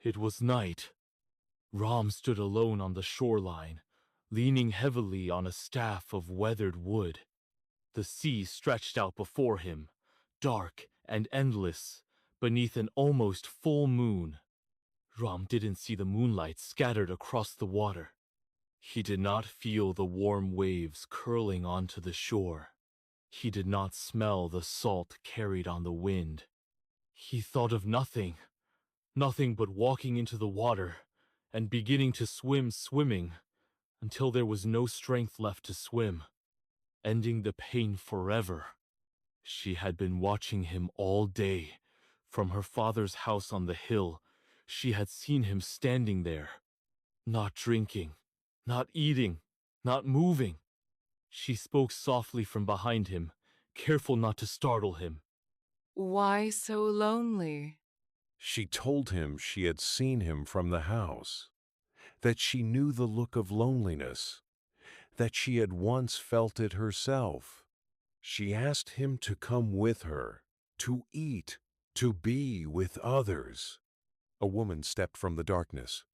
It was night. Ram stood alone on the shoreline, leaning heavily on a staff of weathered wood. The sea stretched out before him, dark and endless, beneath an almost full moon. Ram didn't see the moonlight scattered across the water. He did not feel the warm waves curling onto the shore. He did not smell the salt carried on the wind. He thought of nothing, nothing but walking into the water and beginning to swimming, until there was no strength left to swim, ending the pain forever. She had been watching him all day. From her father's house on the hill, she had seen him standing there, not drinking, not eating, not moving. She spoke softly from behind him, careful not to startle him. Why so lonely? She told him she had seen him from the house, that she knew the look of loneliness, that she had once felt it herself. She asked him to come with her, to eat, to be with others. A woman stepped from the darkness.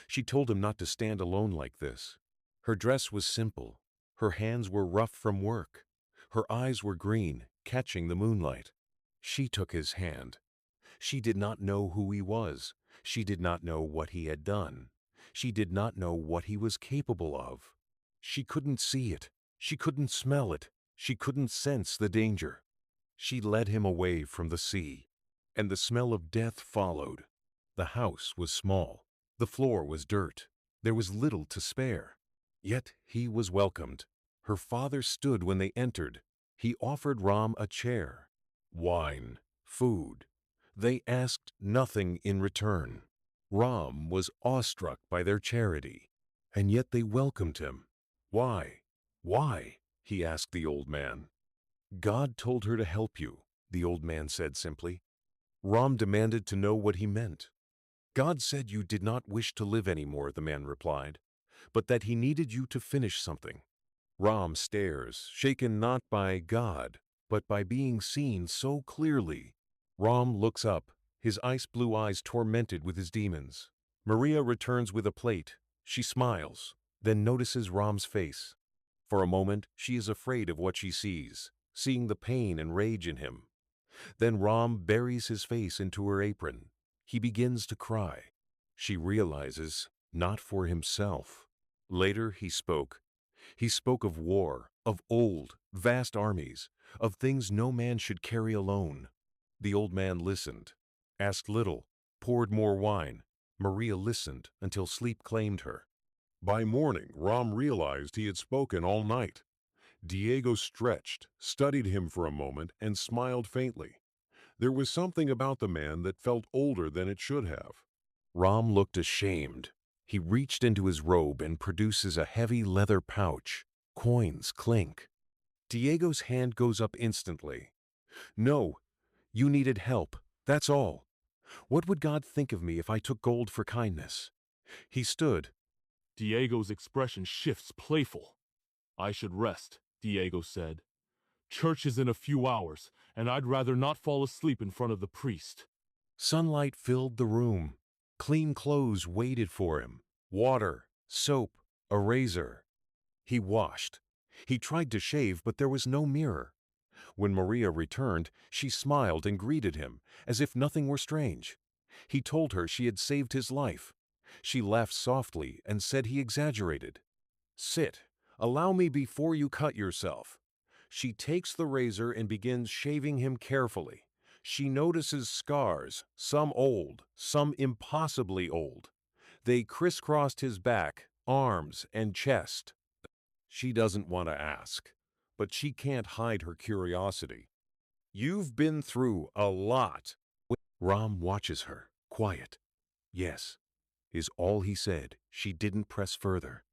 She told him not to stand alone like this. Her dress was simple. Her hands were rough from work. Her eyes were green, catching the moonlight. She took his hand. She did not know who he was. She did not know what he had done. She did not know what he was capable of. She couldn't see it. She couldn't smell it. She couldn't sense the danger. She led him away from the sea, and the smell of death followed. The house was small. The floor was dirt. There was little to spare. Yet he was welcomed. Her father stood when they entered. He offered Ram a chair, wine, food. They asked nothing in return. Ram was awestruck by their charity, and yet they welcomed him. Why? Why? He asked the old man. God told her to help you, the old man said simply. Ram demanded to know what he meant. God said you did not wish to live anymore, the man replied, but that he needed you to finish something. Ram stares, shaken not by God, but by being seen so clearly. Ram looks up, his ice blue eyes tormented with his demons. Maria returns with a plate. She smiles, then notices Ram's face. For a moment, she is afraid of what she sees, seeing the pain and rage in him. Then Ram buries his face into her apron. He begins to cry. She realizes, not for himself. Later he spoke. He spoke of war, of old, vast armies, of things no man should carry alone. The old man listened, asked little, poured more wine. Maria listened until sleep claimed her. By morning, Ram realized he had spoken all night. Diego stretched, studied him for a moment, and smiled faintly. There was something about the man that felt older than it should have. Ram looked ashamed. He reached into his robe and produces a heavy leather pouch. Coins clink. Diego's hand goes up instantly. No, you needed help, that's all. What would God think of me if I took gold for kindness? He stood. Diego's expression shifts playful. I should rest, Diego said. Church is in a few hours, and I'd rather not fall asleep in front of the priest. Sunlight filled the room. Clean clothes waited for him. Water, soap, a razor. He washed. He tried to shave, but there was no mirror. When Maria returned, she smiled and greeted him, as if nothing were strange. He told her she had saved his life. She laughed softly and said he exaggerated. Sit, allow me before you cut yourself. She takes the razor and begins shaving him carefully. She notices scars, some old, some impossibly old. They crisscrossed his back, arms, and chest. She doesn't want to ask, but she can't hide her curiosity. You've been through a lot. Ram watches her, quiet. Yes, is all he said. She didn't press further.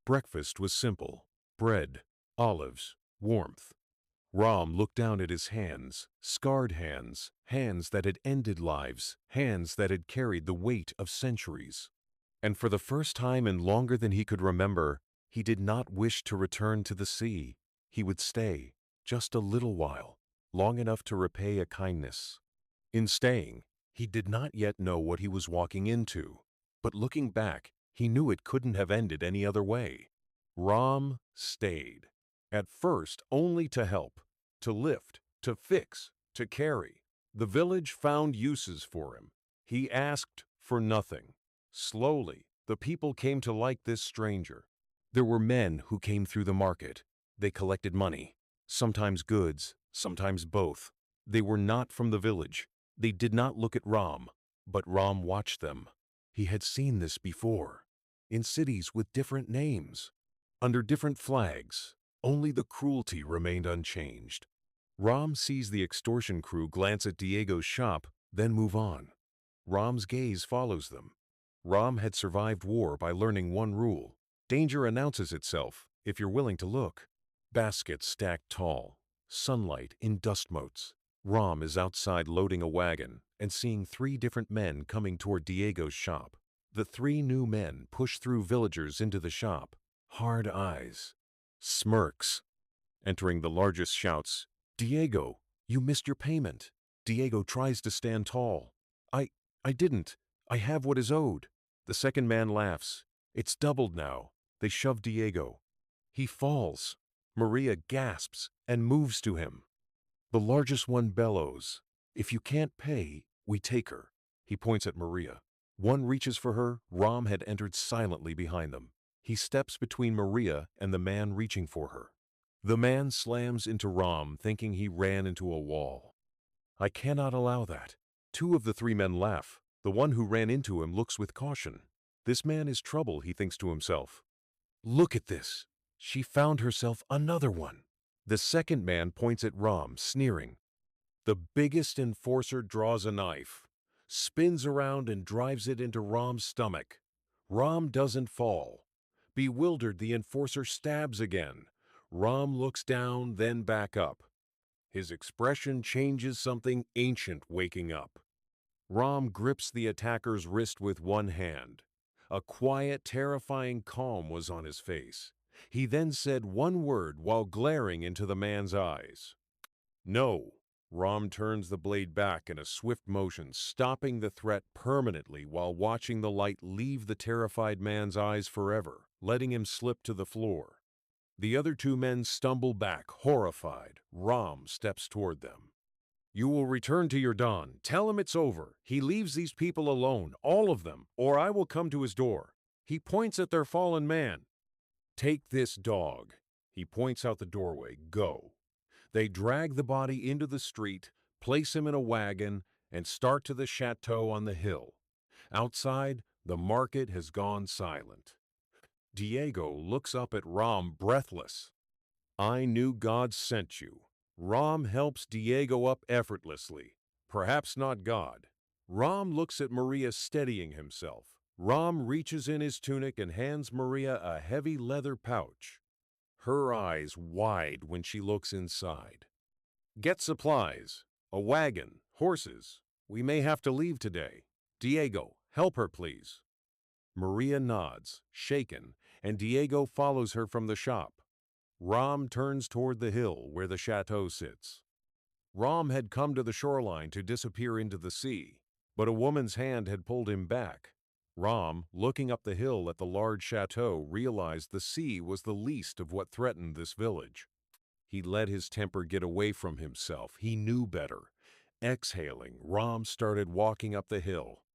Breakfast was simple. Bread, olives, warmth. Ram looked down at his hands, scarred hands, hands that had ended lives, hands that had carried the weight of centuries. And for the first time in longer than he could remember, he did not wish to return to the sea. He would stay, just a little while, long enough to repay a kindness. In staying, He did not yet know what he was walking into, but looking back, he knew it couldn't have ended any other way. Ram stayed, at first only to help, to lift, to fix, to carry. The village found uses for him. He asked for nothing. Slowly, the people came to like this stranger. There were men who came through the market. They collected money, sometimes goods, sometimes both. They were not from the village. They did not look at Ram, but Ram watched them. He had seen this before, in cities with different names, under different flags. Only the cruelty remained unchanged. Ram sees the extortion crew glance at Diego's shop, then move on. Ram's gaze follows them. Ram had survived war by learning one rule. Danger announces itself if you're willing to look. Baskets stacked tall, sunlight in dust motes. Ram is outside loading a wagon and seeing 3 different men coming toward Diego's shop. The 3 new men push through villagers into the shop. Hard eyes. Smirks. Entering the largest shouts, "Diego, you missed your payment." Diego tries to stand tall. I didn't. I have what is owed." The second man laughs. It's doubled now. They shove Diego. He falls. Maria gasps and moves to him. The largest one bellows, "If you can't pay, we take her." He points at Maria. One reaches for her. Ram had entered silently behind them. He steps between Maria and the man reaching for her. The man slams into Ram, thinking he ran into a wall. "I cannot allow that." 2 of the 3 men laugh. The one who ran into him looks with caution. This man is trouble, he thinks to himself. Look at this. She found herself another one. The second man points at Ram, sneering. The biggest enforcer draws a knife, spins around and drives it into Ram's stomach. Ram doesn't fall. Bewildered, the enforcer stabs again. Ram looks down, then back up. His expression changes, something ancient waking up. Ram grips the attacker's wrist with one hand. A quiet, terrifying calm was on his face. He then said one word while glaring into the man's eyes. "No." Ram turns the blade back in a swift motion, stopping the threat permanently while watching the light leave the terrified man's eyes forever, letting him slip to the floor. The other 2 men stumble back, horrified. Ram steps toward them. "You will return to your Don. Tell him it's over. He leaves these people alone, all of them, or I will come to his door." He points at their fallen man. "Take this dog." He points out the doorway. "Go." They drag the body into the street, place him in a wagon, and start to the chateau on the hill. Outside, the market has gone silent. Diego looks up at Ram, breathless. "I knew God sent you." Ram helps Diego up effortlessly. Perhaps not God. Ram looks at Maria, steadying himself. Ram reaches in his tunic and hands Maria a heavy leather pouch. Her eyes wide when she looks inside. "Get supplies. A wagon, horses. We may have to leave today. Diego, help her, please." Maria nods, shaken, and Diego follows her from the shop. Ram turns toward the hill where the chateau sits. Ram had come to the shoreline to disappear into the sea, but a woman's hand had pulled him back. Ram, looking up the hill at the large chateau, realized the sea was the least of what threatened this village. He let his temper get away from himself. He knew better. Exhaling, Ram started walking up the hill.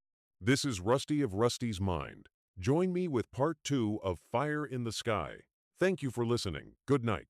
This is Rusty of Rusty's Mind. Join me with part 2 of Fire in the Sky. Thank you for listening. Good night.